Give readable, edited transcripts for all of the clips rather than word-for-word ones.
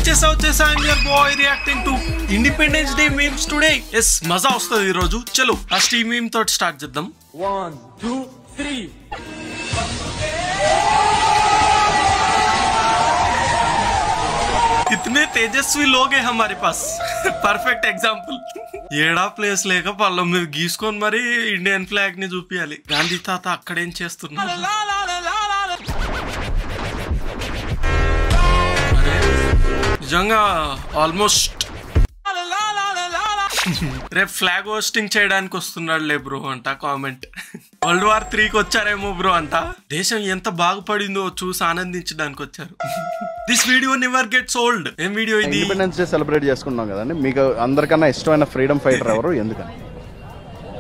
వచ్చేసా I'm your boy reacting to Independence Day memes today. Yes, మజా వస్తుంది ఈ రోజు. చలో ఫస్ట్ ఈ మీమ్ తోటి స్టార్ట్ చేద్దాం. 1 2 3 कितने तेजस्वी लोग हैं हमारे पास. Perfect example. ఏడా ప్లేస్ లేక పళ్ళ మీద గీసుకొని మరి ఇండియన్ ఫ్లాగ్ ని చూపించాలి. గాంధీ తాత అక్కడేం చేస్తున్నారు? నిజంగా ఆల్మోస్ట్ రేపు ఫ్లాగ్ హోస్టింగ్ చేయడానికి వస్తున్నాడు లే బ్రో అంట కామెంట్. World War 3కి వచ్చారేమో బ్రో అంట. దేశం ఎంత బాగుపడిందో చూసి ఆనందించడానికి వచ్చారు. This video never gets old. ఏం వీడియో ఇది? ఇండిపెండెన్స్ డే సెలబ్రేట్ చేసుకున్నాం కదండి. మీకు అందరికన్నా ఇష్టమైన ఫ్రీడమ్ ఫైటర్ ఎవరు, ఎందుకని?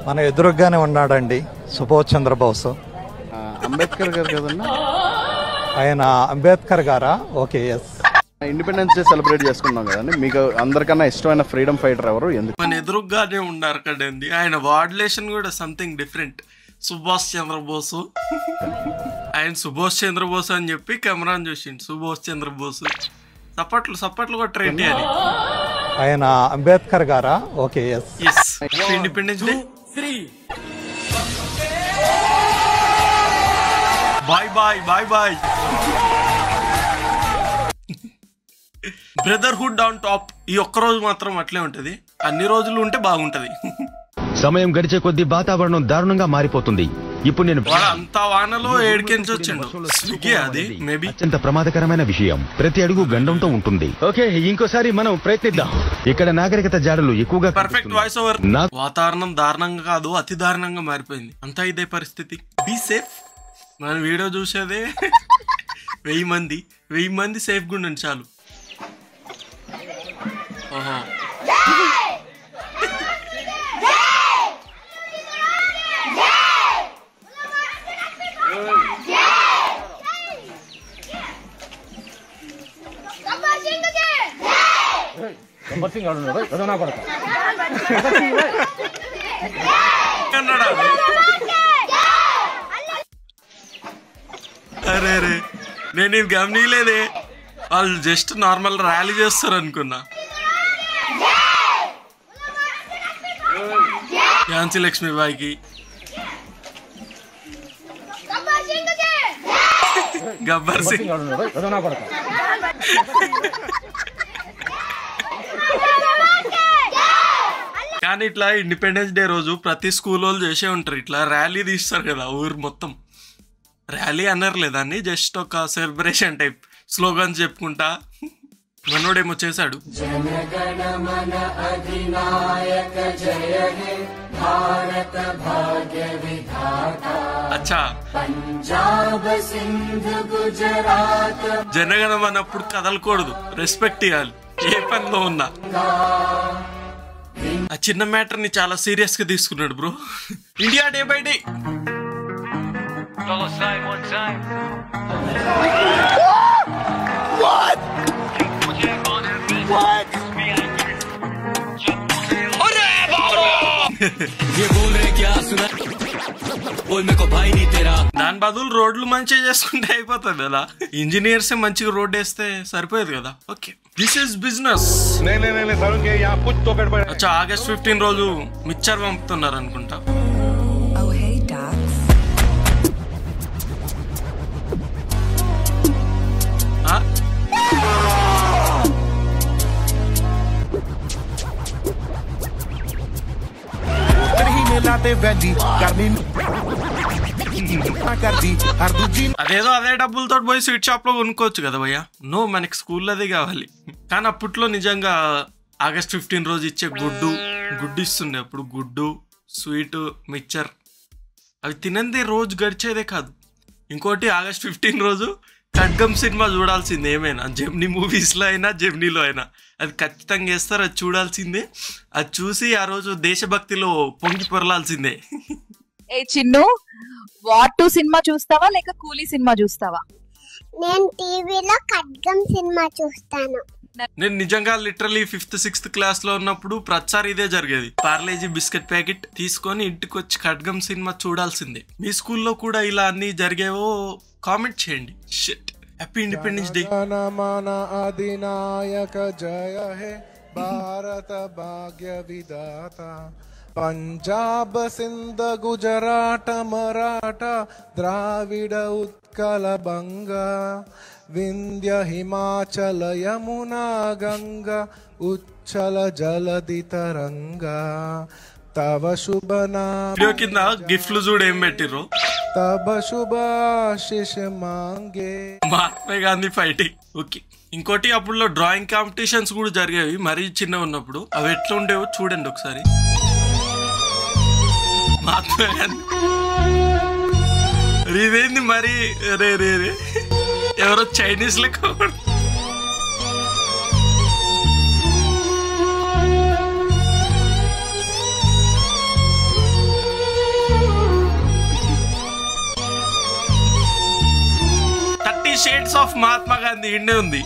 మన ఎదురుగానే ఉన్నాడండి సుభాష్ చంద్రబోస్. అంబేద్కర్ గారు కదండి. ఆయన అంబేద్కర్ గారా? Okay, yes. Independence day celebrate చేసుకున్నాం కదండి. మీకు అందరికన్నా ఇష్టమైన ఫ్రీడమ్ ఫైటర్ ఎవరు, ఎందుకు? మన ఎదురుగానే ఉన్నారు కదండి. ఆయన వాడ్యులేషన్ కూడా సంథింగ్ డిఫరెంట్. సుభాష్ చంద్రబోస్. ఆయన సుభాష్ చంద్రబోస్ అని చెప్పి కెమెరాని చూసిండు. సుభాష్ చంద్రబోస్. సప్పట్లు కూడా ట్రెండ్ అని. ఆయన అంబేద్కర్ గారా? Okay, yes. Independence day. Bye bye bye bye. Brotherhood on top. ఈ ఒక్క రోజు మాత్రం అట్లే ఉంటది. అన్ని రోజులు ఉంటే బాగుంటది. సమయం గడిచే కొద్ది వాతావరణం దారుణంగా మారిపోతుంది. ఇప్పుడు నేను అంత వానలో ఏడికెంచి వచ్చిండు. స్విగ్గీ అది మేబీ. అత్యంత ప్రమాదకరమైన విషయం. ప్రతి అడుగు గండంతో ఉంటుంది. ఓకే, ఇంకోసారి మనం ప్రయత్నిద్దాం. ఇక్కడ నాగరికత జాడలు ఎక్కువగా. Perfect voice over. వాతావరణం దారుణంగా కాదు, అతి దారుణంగా మారిపోయింది. అంతా ఇదే పరిస్థితి. Be safe. మన వీడియో చూసేదే 1000 మంది సేఫ్ గా ఉండండి చాలు. ఓహో, అరే అరే నేను ఇది గమనిలేదే. వాళ్ళు జస్ట్ నార్మల్ ర్యాలీ చేస్తారు అనుకున్నా. ఝాన్సీ లక్ష్మీబాయికి, గబ్బర్ సింగ్. కానీ ఇట్లా ఇండిపెండెన్స్ డే రోజు ప్రతి స్కూల్ వాళ్ళు చేసే ఉంటారు. ఇట్లా ర్యాలీ తీస్తారు కదా ఊరు మొత్తం. ర్యాలీ అనర్లే దాన్ని, జస్ట్ ఒక సెలబ్రేషన్ టైప్ స్లోగన్స్ చెప్పుకుంటా. మనోడేమో చేశాడు. అచ్చా, జనగణమన అప్పుడు కదలకూడదు, రెస్పెక్ట్ ఇవ్వాలి ఏ పనిలో ఉన్నా. ఆ చిన్న మ్యాటర్ ని చాలా సీరియస్ గా తీసుకున్నాడు bro. India day by day. దాని బదులు రోడ్లు మంచిగా చేసుకుంటే అయిపోతుంది కదా. ఇంజనీర్స్ మంచిగా రోడ్ వేస్తే సరిపోయేది కదా. Okay, this is business. అచ్చా, ఆగస్ట్ 15 రోజు మిక్చర్ పంపుతున్నారు అనుకుంటా. అదేదో అదే డబ్బులతో పోయి స్వీట్ షాప్ లో కొనుక్కోవచ్చు కదా భయ్యా. నో, మనకి స్కూల్లో అదే కావాలి. కానీ అప్పట్లో నిజంగా ఆగస్ట్ 15 రోజు ఇచ్చే గుడ్డు ఇస్తుండే. అప్పుడు గుడ్డు, స్వీట్, మిక్చర్ అవి తినందే రోజు గడిచేదే కాదు. ఇంకోటి ఆగస్ట్ 15 రోజు ఖడ్గం సినిమా చూడాల్సిందే. ఏమైనా జెమినీ మూవీస్లో అయినా జెమినీలో అయినా అది ఖచ్చితంగా వేస్తారు. అది చూడాల్సిందే. అది చూసి ఆ రోజు దేశభక్తిలో పొంగి పొరలాల్సిందే. ఏ చిన్ను, వార్ 2 సినిమా చూస్తావా లేక కూలీ సినిమా చూస్తావా? నేను టీవీలో ఖడ్గం సినిమా చూస్తాను. నేను నిజంగా లిటరలీ 5th 6th క్లాస్ లో ఉన్నప్పుడు ప్రతిసారి ఇదే జరిగేది. పార్లేజీ బిస్కెట్ ప్యాకెట్ తీసుకొని ఇంటికి వచ్చి ఖడ్గం సినిమా చూడాల్సిందే. మీ స్కూల్లో కూడా ఇలా అన్ని జరిగేవో కామెంట్ చేయండి. షిట్. Happy independence day. మన అధినాయక జయ హే భారత భాగ్య విధాత పంజాబ్ సింధ గుజరాట మరాఠ ద్రావిడ ఉత్కల బంగ వింధ్య హిమాచల యమునా గంగ ఉచ్చల జలధి తరంగ తవ శుభ వీడియో కింద గిఫ్ట్లు చూడు ఏం పెట్టిర్రు. తబ శుభాశిష మాంగే. మహాత్మా గాంధీ ఫైటింగ్. ఓకే, ఇంకోటి అప్పుడు డ్రాయింగ్ కాంపిటీషన్స్ కూడా జరిగేవి మరీ చిన్న ఉన్నప్పుడు. అవి ఎట్లా ఉండేవో చూడండి ఒకసారి. మహాత్మా గాంధీ ఇదేంది మరి, రే రే రే ఎవరో చైనీస్ లెక్క. షేడ్స్ ఆఫ్ మహాత్మా గాంధీ ఇండే ఉంది.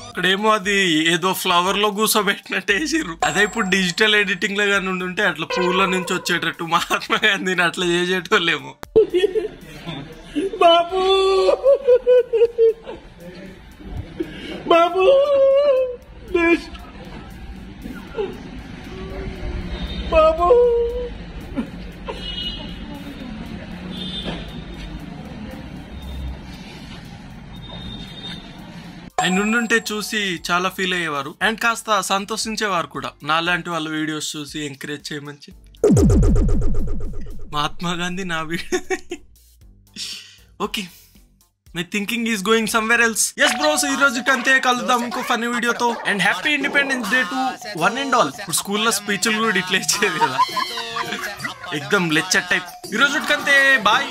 ఇక్కడేమో అది ఏదో ఫ్లవర్ లో కూర్చోబెట్టినట్టు వేసిర్రు. అదే ఇప్పుడు డిజిటల్ ఎడిటింగ్ లో కానీ ఉంటే అట్లా పూల నుంచి వచ్చేటట్టు మహాత్మా గాంధీని అట్లా చేసేటోళ్ళేమో. బాబు బాబు బాబు ఆయన ఉండుంటే చూసి చాలా ఫీల్ అయ్యేవారు అండ్ కాస్త సంతోషించేవారు కూడా, నాలాంటి వాళ్ళ వీడియోస్ చూసి ఎంకరేజ్ చేయమని. మహాత్మా గాంధీ నా video. Okay, my thinking is going somewhere else. Yes bros, ఈ రోజు కంతే, కలుద్దాం ఇంకో ఫన్నీ వీడియోతో. And happy independence day to one and all. ఇప్పుడు స్కూల్లో స్పీచ్లు కూడా ఇట్లా ఇచ్చేది కదా, ఎక్దమ్ లెక్చర్ టైప్. ఈ రోజు కంతే, బాయ్.